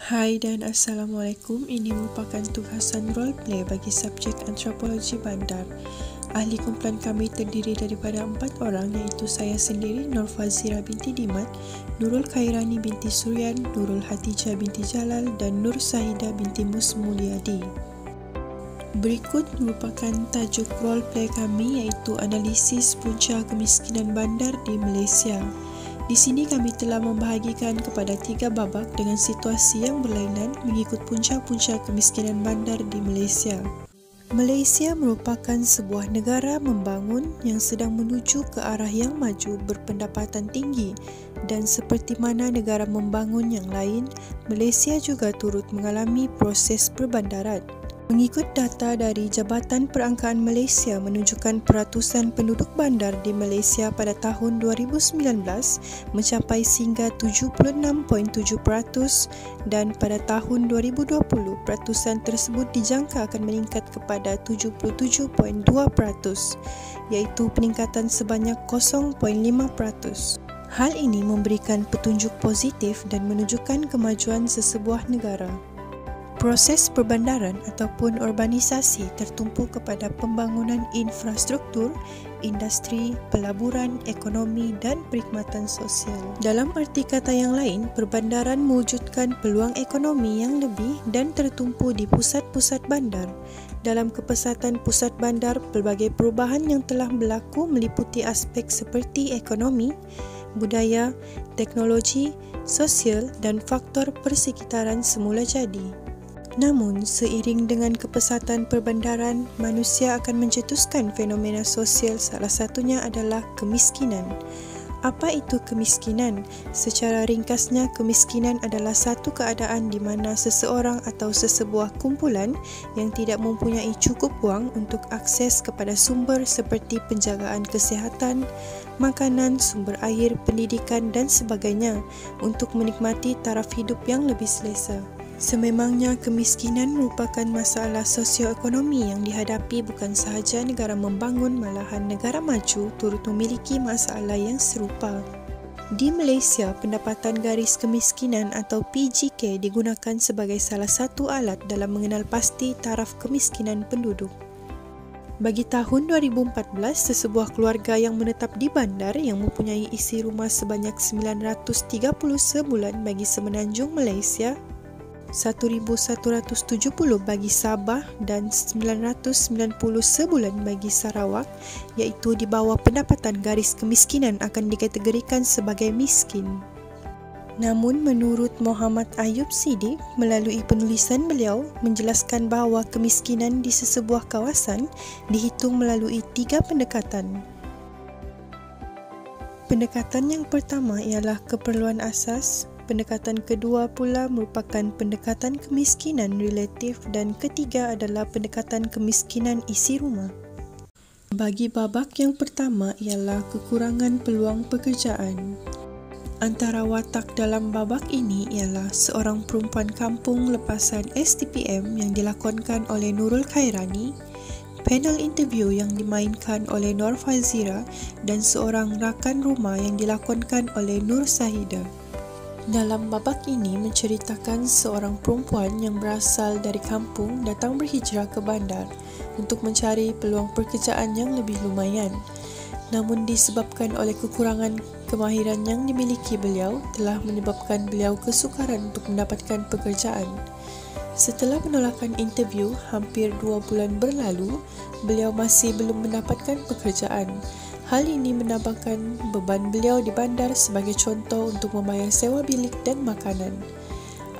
Hai dan Assalamualaikum. Ini merupakan tugasan roleplay bagi subjek Antropologi Bandar. Ahli kumpulan kami terdiri daripada 4 orang iaitu saya sendiri, Nur Fazira binti Dimat, Nurul Khairani binti Suryan, Nurul Hatijah binti Jalal dan Nur Sahida binti Mus Mulyadi. Berikut merupakan tajuk roleplay kami iaitu analisis punca kemiskinan bandar di Malaysia. Di sini kami telah membahagikan kepada 3 babak dengan situasi yang berlainan mengikut punca-punca kemiskinan bandar di Malaysia. Malaysia merupakan sebuah negara membangun yang sedang menuju ke arah yang maju berpendapatan tinggi dan seperti mana negara membangun yang lain, Malaysia juga turut mengalami proses perbandaran. Mengikut data dari Jabatan Perangkaan Malaysia menunjukkan peratusan penduduk bandar di Malaysia pada tahun 2019 mencapai sehingga 76.7% dan pada tahun 2020 peratusan tersebut dijangka akan meningkat kepada 77.2% iaitu peningkatan sebanyak 0.5%. Hal ini memberikan petunjuk positif dan menunjukkan kemajuan sesebuah negara. Proses perbandaran ataupun urbanisasi tertumpu kepada pembangunan infrastruktur, industri, pelaburan, ekonomi dan perkhidmatan sosial. Dalam arti kata yang lain, perbandaran mewujudkan peluang ekonomi yang lebih dan tertumpu di pusat-pusat bandar. Dalam kepesatan pusat bandar, pelbagai perubahan yang telah berlaku meliputi aspek seperti ekonomi, budaya, teknologi, sosial dan faktor persekitaran semula jadi. Namun, seiring dengan kepesatan perbandaran, manusia akan mencetuskan fenomena sosial, salah satunya adalah kemiskinan. Apa itu kemiskinan? Secara ringkasnya, kemiskinan adalah satu keadaan di mana seseorang atau sesebuah kumpulan yang tidak mempunyai cukup wang untuk akses kepada sumber seperti penjagaan kesihatan, makanan, sumber air, pendidikan dan sebagainya untuk menikmati taraf hidup yang lebih selesa. Sememangnya kemiskinan merupakan masalah sosioekonomi yang dihadapi bukan sahaja negara membangun, malahan negara maju turut memiliki masalah yang serupa. Di Malaysia, pendapatan garis kemiskinan atau PGK digunakan sebagai salah satu alat dalam mengenal pasti taraf kemiskinan penduduk. Bagi tahun 2014, sesebuah keluarga yang menetap di bandar yang mempunyai isi rumah sebanyak 930 sebulan bagi semenanjung Malaysia, 1,170 bagi Sabah dan 990 sebulan bagi Sarawak, iaitu di bawah pendapatan garis kemiskinan akan dikategorikan sebagai miskin. Namun menurut Muhammad Ayub Siddiq, melalui penulisan beliau menjelaskan bahawa kemiskinan di sesebuah kawasan dihitung melalui 3 pendekatan. Pendekatan yang pertama ialah keperluan asas. Pendekatan kedua pula merupakan pendekatan kemiskinan relatif dan ketiga adalah pendekatan kemiskinan isi rumah. Bagi babak yang pertama ialah kekurangan peluang pekerjaan. Antara watak dalam babak ini ialah seorang perempuan kampung lepasan STPM yang dilakonkan oleh Nurul Khairani, panel interview yang dimainkan oleh Nur Fazira dan seorang rakan rumah yang dilakonkan oleh Nur Sahida. Dalam babak ini menceritakan seorang perempuan yang berasal dari kampung datang berhijrah ke bandar untuk mencari peluang pekerjaan yang lebih lumayan. Namun disebabkan oleh kekurangan kemahiran yang dimiliki beliau telah menyebabkan beliau kesukaran untuk mendapatkan pekerjaan. Setelah penolakan interview hampir 2 bulan berlalu, beliau masih belum mendapatkan pekerjaan. Hal ini menambahkan beban beliau di bandar sebagai contoh untuk membayar sewa bilik dan makanan.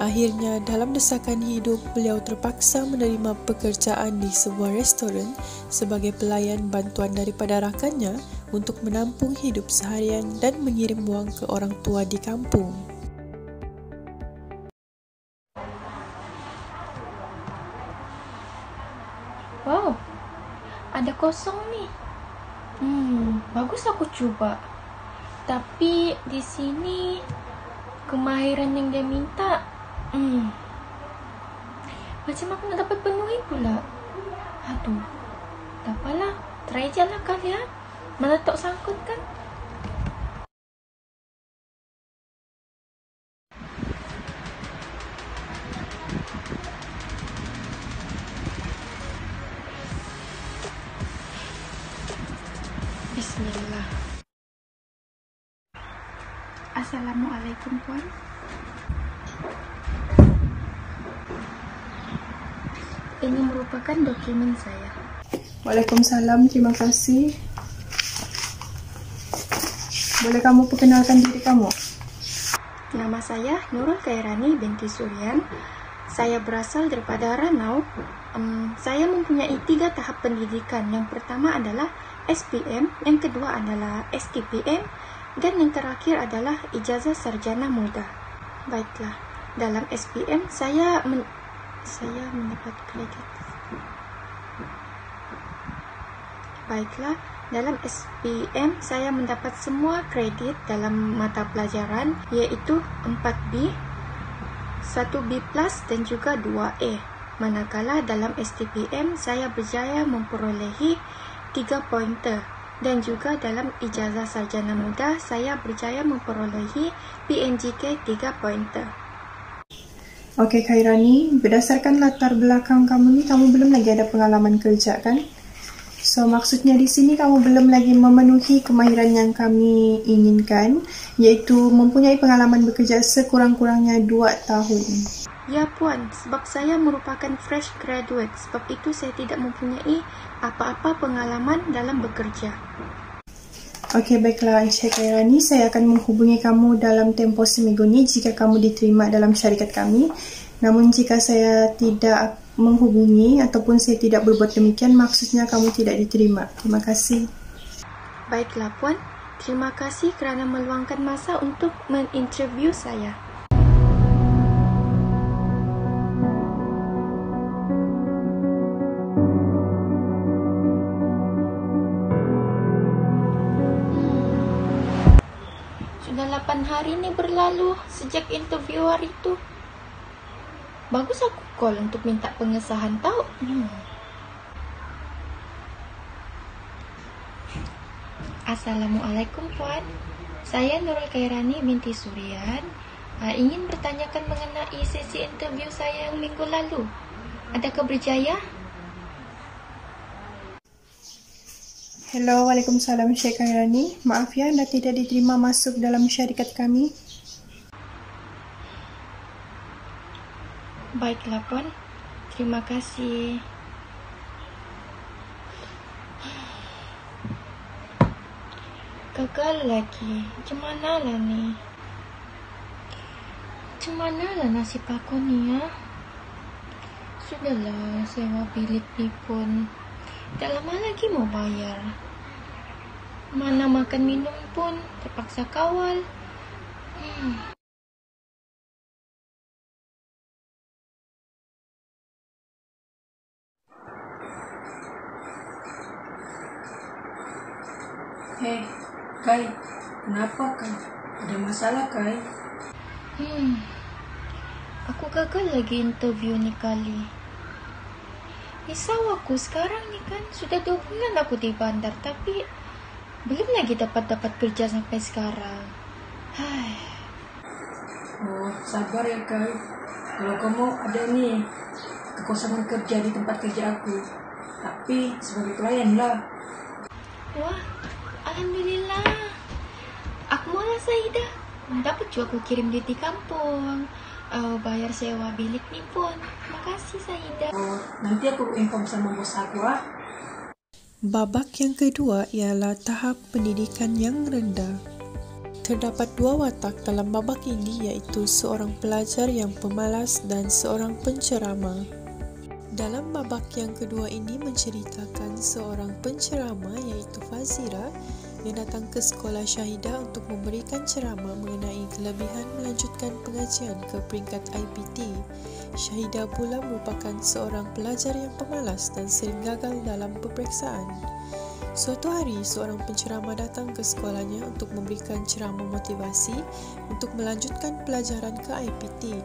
Akhirnya, dalam desakan hidup, beliau terpaksa menerima pekerjaan di sebuah restoran sebagai pelayan bantuan daripada rakannya untuk menampung hidup seharian dan mengirim wang ke orang tua di kampung. Wow, ada kosong nih. Bagus aku cuba. Tapi di sini kemahiran yang dia minta, macam aku nak dapat penuhi pula. Aduh, tak apalah, try je lah kali ya. Mana tak sangkut kan? Bismillah. Assalamualaikum Puan. Ini merupakan dokumen saya. Waalaikumsalam, terima kasih. Boleh kamu perkenalkan diri kamu? Nama saya Nurul Khairani binti Suryan. Saya berasal daripada Ranau. Saya mempunyai 3 tahap pendidikan. Yang pertama adalah SPM, yang kedua adalah STPM, dan yang terakhir adalah Ijazah Sarjana Muda. Baiklah, dalam SPM saya mendapat kredit. Baiklah, dalam SPM saya mendapat semua kredit dalam mata pelajaran, iaitu 4B, 1B+, dan juga 2A. Manakala dalam STPM saya berjaya memperolehi 3 pointer, dan juga dalam Ijazah Sarjana Muda saya berjaya memperolehi PNGK 3 pointer. Okey Khairani, berdasarkan latar belakang kamu ni, kamu belum lagi ada pengalaman kerja kan? So maksudnya di sini kamu belum lagi memenuhi kemahiran yang kami inginkan, iaitu mempunyai pengalaman bekerja sekurang-kurangnya 2 tahun. Ya Puan, sebab saya merupakan fresh graduate, sebab itu saya tidak mempunyai apa-apa pengalaman dalam bekerja. Okey, baiklah Encik Khairani, saya akan menghubungi kamu dalam tempoh seminggu ni jika kamu diterima dalam syarikat kami. Namun jika saya tidak menghubungi ataupun saya tidak berbuat demikian, maksudnya kamu tidak diterima. Terima kasih. Baiklah Puan, terima kasih kerana meluangkan masa untuk menginterview saya. Sudah 8 hari ni berlalu sejak interview hari tu. Bagus aku call untuk minta pengesahan tau. Assalamualaikum Puan. Saya Nurul Khairani binti Suryan. Ingin bertanyakan mengenai sesi interview saya yang minggu lalu. Adakah berjaya? Hello, Waalaikumsalam Encik Khairani. Maaf ya, anda tidak diterima masuk dalam syarikat kami. Baiklah Puan, terima kasih. Gagal lagi. Macam mana lah ni? Macam mana lah nasib aku ni ya? Sudahlah, sewa bilik ni pun tak lama lagi mau bayar. Mana makan minum pun terpaksa kawal. Hei, Kai, kenapa Kai? Ada masalah Kai? Aku gagal lagi interview ni kali. Risau aku sekarang ni kan. Sudah 2 bulan aku di bandar tapi belum lagi dapat kerja sampai sekarang. Oh, sabar ya Kai. Kalau kamu ada nih kekosongan kerja di tempat kerja aku, tapi sebagai klien lah. Wah, Alhamdulillah. Aku malah Saidah. Dapat juga aku kirim duit di kampung. Bayar sewa bilik ni pun. Terima kasih Saidah. Oh, nanti aku inform sama bos aku ah. Babak yang kedua ialah tahap pendidikan yang rendah. Terdapat 2 watak dalam babak ini, iaitu seorang pelajar yang pemalas dan seorang penceramah. Dalam babak yang kedua ini menceritakan seorang penceramah iaitu Fazira yang datang ke sekolah Syahidah untuk memberikan ceramah mengenai kelebihan melanjutkan pengajian ke peringkat IPT. Syahidah pula merupakan seorang pelajar yang pemalas dan sering gagal dalam peperiksaan. Suatu hari, seorang penceramah datang ke sekolahnya untuk memberikan ceramah motivasi untuk melanjutkan pelajaran ke IPT.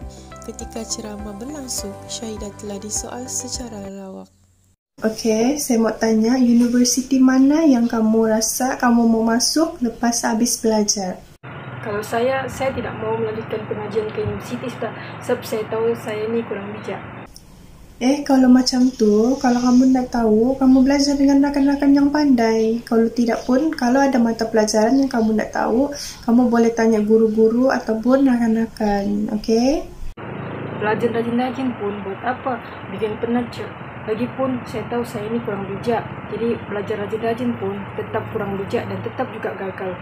Ketika ceramah berlangsung, Syahidah telah disoal secara lawak. Okey, saya mau tanya, universiti mana yang kamu rasa kamu mau masuk lepas habis belajar? Kalau saya tidak mau melanjutkan pengajian ke universiti sudah, sebab saya tahu saya ni kurang bijak. Kalau macam tu, kalau kamu nak tahu, kamu belajar dengan rakan-rakan yang pandai. Kalau tidak pun, kalau ada mata pelajaran yang kamu nak tahu, kamu boleh tanya guru-guru ataupun rakan-rakan, okey? Belajar rajin-rajin pun buat apa? Bikin penat je. Lagipun saya tahu saya ini kurang bijak. Jadi belajar rajin-rajin pun tetap kurang bijak dan tetap juga gagal.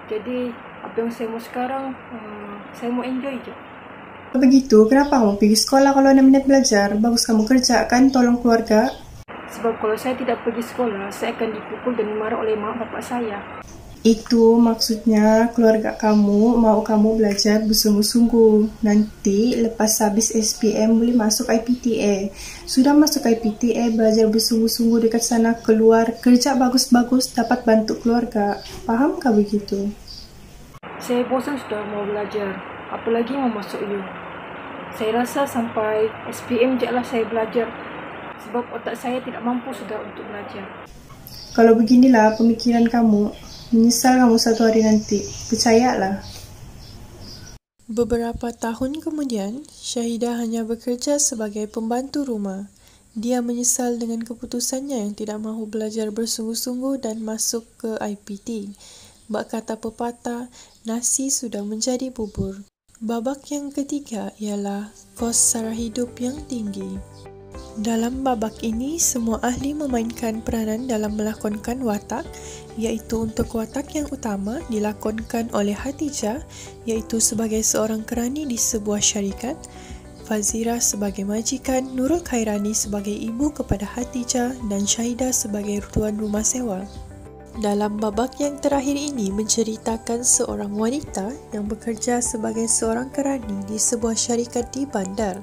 Jadi apa yang saya mau sekarang, saya mau enjoy je. Begitu, kenapa kamu pergi sekolah kalau ada minat belajar? Bagus kamu kerja kan, tolong keluarga. Sebab kalau saya tidak pergi sekolah, saya akan dipukul dan dimarah oleh mak bapak saya. Itu maksudnya keluarga kamu mau kamu belajar bersungguh-sungguh. Nanti lepas habis SPM boleh masuk IPTA. Sudah masuk IPTA, belajar bersungguh-sungguh dekat sana, keluar, kerja bagus-bagus, dapat bantu keluarga. Fahamkah begitu? Saya bosan sudah mau belajar, apalagi mau masuk U. Saya rasa sampai SPM je lah saya belajar, sebab otak saya tidak mampu sudah untuk belajar. Kalau beginilah pemikiran kamu, menyesal kamu satu hari nanti. Percayalah. Beberapa tahun kemudian, Syahidah hanya bekerja sebagai pembantu rumah. Dia menyesal dengan keputusannya yang tidak mahu belajar bersungguh-sungguh dan masuk ke IPT. Bak kata pepatah, nasi sudah menjadi bubur. Babak yang ketiga ialah kos sara hidup yang tinggi. Dalam babak ini, semua ahli memainkan peranan dalam melakonkan watak, iaitu untuk watak yang utama dilakonkan oleh Hatijah, iaitu sebagai seorang kerani di sebuah syarikat, Fazira sebagai majikan, Nurul Khairani sebagai ibu kepada Hatijah, dan Syahidah sebagai tuan rumah sewa. Dalam babak yang terakhir ini menceritakan seorang wanita yang bekerja sebagai seorang kerani di sebuah syarikat di bandar.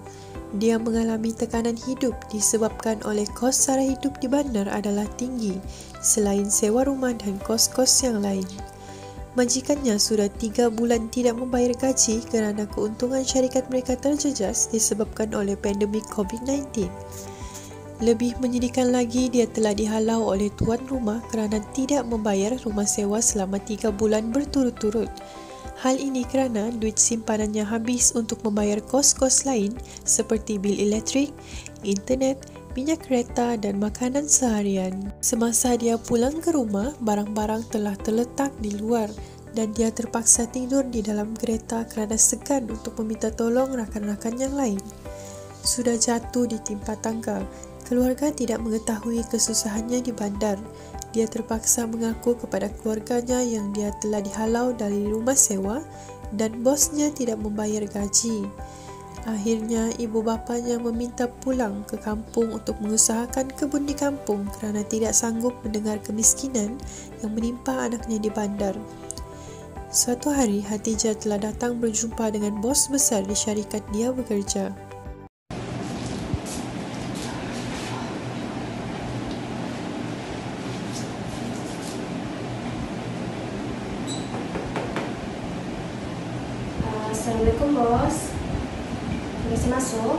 Dia mengalami tekanan hidup disebabkan oleh kos sara hidup di bandar adalah tinggi, selain sewa rumah dan kos-kos yang lain. Majikannya sudah 3 bulan tidak membayar gaji kerana keuntungan syarikat mereka terjejas disebabkan oleh pandemik COVID-19. Lebih menyedihkan lagi, dia telah dihalau oleh tuan rumah kerana tidak membayar rumah sewa selama 3 bulan berturut-turut. Hal ini kerana duit simpanannya habis untuk membayar kos-kos lain seperti bil elektrik, internet, minyak kereta dan makanan seharian. Semasa dia pulang ke rumah, barang-barang telah terletak di luar dan dia terpaksa tidur di dalam kereta kerana segan untuk meminta tolong rakan-rakan yang lain. Sudah jatuh di timpa tangga. Keluarga tidak mengetahui kesusahannya di bandar. Dia terpaksa mengaku kepada keluarganya yang dia telah dihalau dari rumah sewa dan bosnya tidak membayar gaji. Akhirnya, ibu bapanya meminta pulang ke kampung untuk mengusahakan kebun di kampung kerana tidak sanggup mendengar kemiskinan yang menimpa anaknya di bandar. Suatu hari, Hatijah telah datang berjumpa dengan bos besar di syarikat dia bekerja. Assalamualaikum bos, bisa masuk?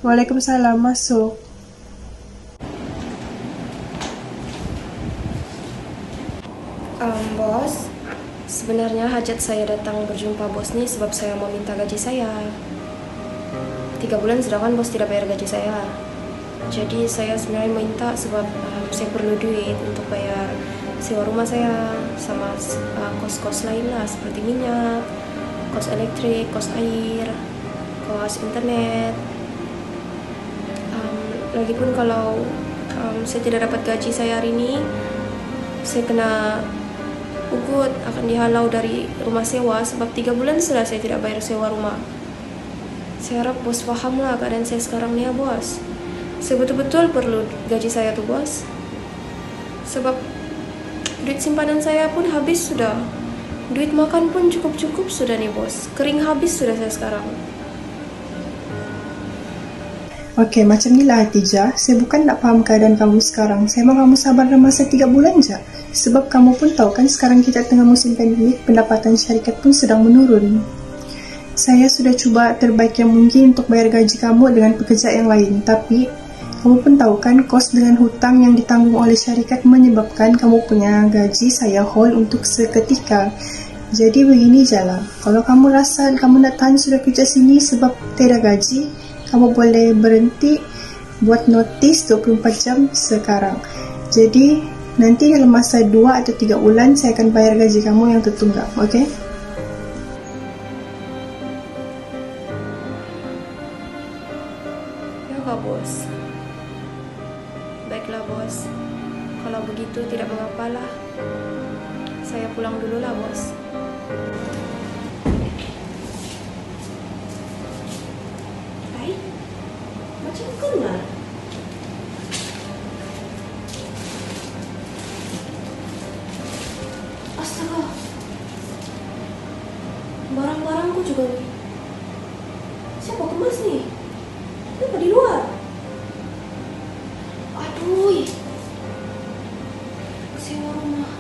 Waalaikumsalam, masuk. Bos, sebenarnya hajat saya datang berjumpa bos ni sebab saya mau minta gaji saya. 3 bulan sedangkan bos tidak bayar gaji saya. Jadi saya sebenarnya minta sebab saya perlu duit untuk bayar sewa rumah saya sama kos-kos lain lah seperti minyak, kos elektrik, kos air, kos internet. Lagipun kalau saya tidak dapat gaji saya hari ini, saya kena ugut, akan dihalau dari rumah sewa sebab 3 bulan sudah saya tidak bayar sewa rumah. Saya harap bos fahamlah keadaan saya sekarang ni ya bos. Saya betul-betul perlu gaji saya tuh bos. Sebab duit simpanan saya pun habis sudah. Duit makan pun cukup-cukup sudah nih bos. Kering habis sudah saya sekarang. Okey, macam inilah Hatijah. Saya bukan tak faham keadaan kamu sekarang. Saya mahu kamu sabar masa 3 bulan je. Sebab kamu pun tahu kan sekarang kita tengah musim pandemik, pendapatan syarikat pun sedang menurun. Saya sudah cuba terbaik yang mungkin untuk bayar gaji kamu dengan pekerja yang lain. Tapi kamu pun tahu kan kos dengan hutang yang ditanggung oleh syarikat menyebabkan kamu punya gaji saya hold untuk seketika. Jadi begini Jala, kalau kamu rasa kamu nak tahan sudah kerja sini sebab tiada gaji, kamu boleh berhenti buat notis 24 jam sekarang. Jadi nanti dalam masa 2 atau 3 bulan saya akan bayar gaji kamu yang tertunggak, okey? Ya Kak Bos. Baiklah Bos, kalau begitu tidak mengapalah. Saya pulang dulu lah Bos. Hai, macam kena. Astaga, barang-barangku juga nih. Siapa kemas nih? Kenapa di luar? Aduh, sewa rumah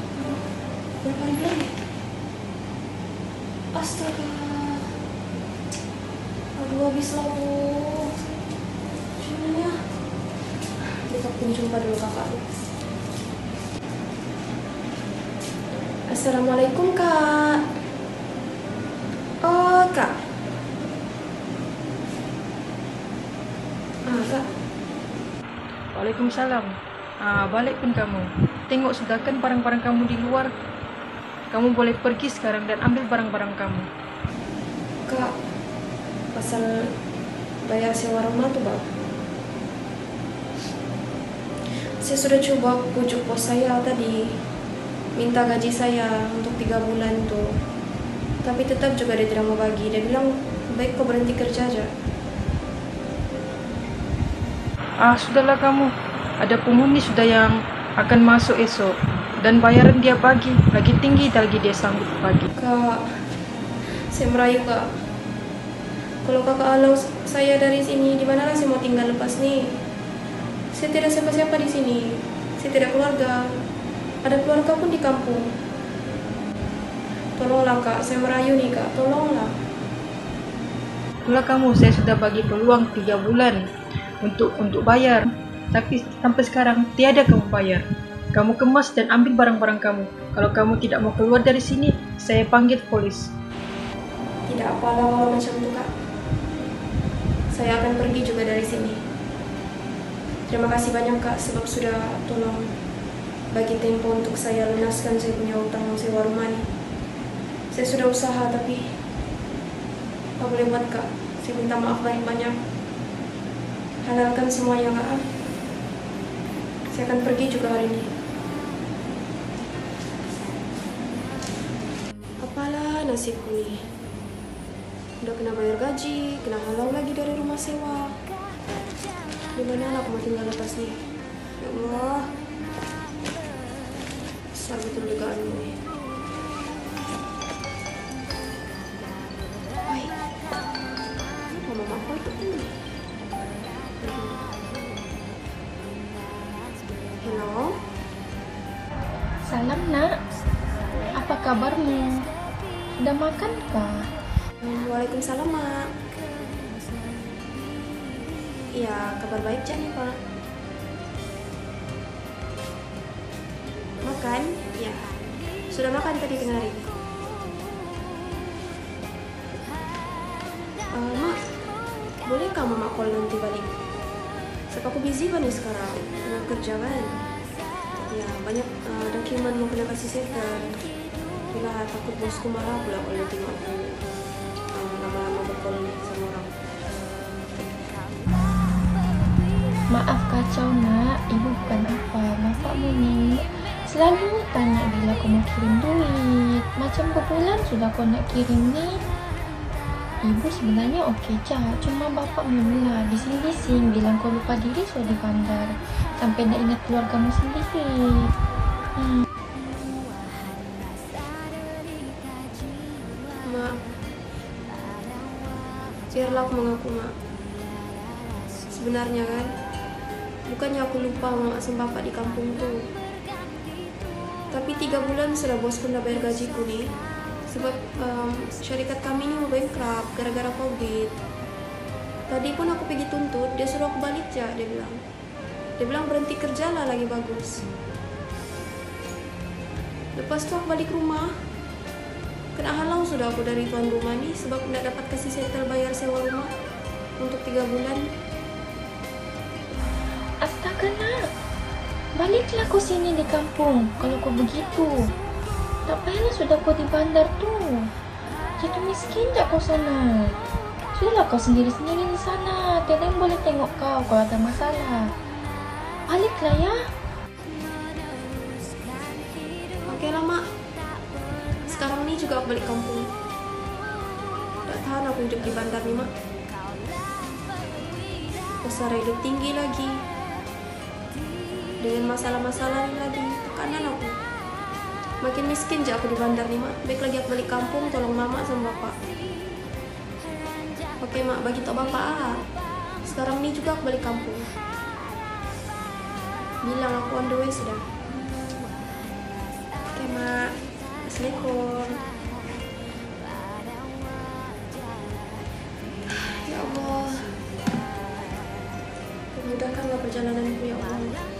berapa hari lagi? Astaga, aduh habis lah bu. Gimana ya? Kita pun jumpa dulu kakak. Assalamualaikum kak. Oh kak. Kak. Waalaikumsalam. Balik pun kamu. Tengok sudah kan barang-barang kamu di luar. Kamu boleh pergi sekarang dan ambil barang-barang kamu. Kak, pasal bayar sewa rumah tuh bang. Saya sudah coba pujuk bos saya tadi, minta gaji saya untuk 3 bulan tuh. Tapi tetap juga dia tidak mau bagi. Dia bilang, baik kau berhenti kerja aja. Sudahlah kamu. Ada penghuni sudah yang akan masuk esok. Dan bayaran dia bagi. Lagi tinggi lagi dia sanggup bagi. Kak, saya merayu kak. Kalau kakak halau saya dari sini, di mana saya mau tinggal lepas nih? Saya tidak siapa-siapa di sini. Saya tidak keluarga. Ada keluarga pun di kampung. Tolonglah kak, saya merayu nih kak. Tolonglah. Itulah kamu, saya sudah bagi peluang 3 bulan untuk bayar. Tapi sampai sekarang tiada kamu bayar. Kamu kemas dan ambil barang-barang kamu. Kalau kamu tidak mau keluar dari sini, saya panggil polis. Tidak apalah kalau macam itu kak. Saya akan pergi juga dari sini. Terima kasih banyak kak sebab sudah tolong bagi tempo untuk saya lunaskan saya punya utang sewa rumah nih. Saya sudah usaha tapi apa boleh buat kak. Saya minta maaf banyak-banyak. Halalkan semuanya kak. Saya akan pergi juga hari ini. Apalah nasibku nih. Udah kena bayar gaji, kena halau lagi dari rumah sewa. Gimana lah aku mau tinggal lepas nih? Ya Allah. Besar betul dugaan gue. Hai. Mama aku itu ini. Halo. Salam nak, apa kabarmu? Sudah makan kah? Waalaikumsalam mak. Ya kabar baik aja nih pak. Makan? Ya. Sudah makan tadi tengah hari. Mak, boleh kamu mak call nanti balik? Sebab aku busy kan nih sekarang, tengah kerja kan. Ya banyak dokumen mau kena kasih setter. Bila takut bosku marah pula kalau tengok aku lama-lama bercall nih sama orang. Maaf kacau nak, ibu bukan apa. Bapakmu ni selalu tanya bila kau mau kirim duit. Macam berbulan sudah kau nak kirim ni. Ibu sebenarnya okey je, cuma bapakmu pula bising-bising bilang kau lupa diri so di bandar. Sampai nak ingat keluargamu sendiri. Mak, biarlah aku mengaku mak. Sebenarnya kan, bukannya aku lupa mak sama bapak di kampung tuh. Tapi 3 bulan sudah bos pun dah bayar gajiku nih. Sebab syarikat kami ini mau bankrupt gara-gara COVID. Tadi pun aku pergi tuntut, dia suruh aku balik aja, dia bilang. Dia bilang berhenti kerja lah lagi bagus. Lepas tu aku balik rumah, Kena halau sudah aku dari tuan rumah nih sebab tidak dapat kasih settle bayar sewa rumah untuk 3 bulan. Astaga nak, baliklah kau sini di kampung kalau kau begitu. Tak payahlah sudah kau di bandar tuh. Jatuh miskin tak kau sana. Sudahlah kau sendiri-sendiri di sana. Tiada yang boleh tengok kau kalau ada masalah. Baliklah ya. Okeylah mak. Sekarang ni juga aku balik kampung. Tak tahan aku hidup di bandar ni mak. Usaha hidup tinggi lagi. Dengan masalah-masalah ni lagi, tekanan aku. Makin miskin je aku di bandar ni mak. Baik lagi aku balik kampung tolong mama sama bapak. Okey mak, bagi tok bapak ah. Sekarang ni juga aku balik kampung. Bilang aku on the way sudah. Okey mak. Assalamualaikum. Ya Allah. Mudahkanlah perjalananku ya Allah.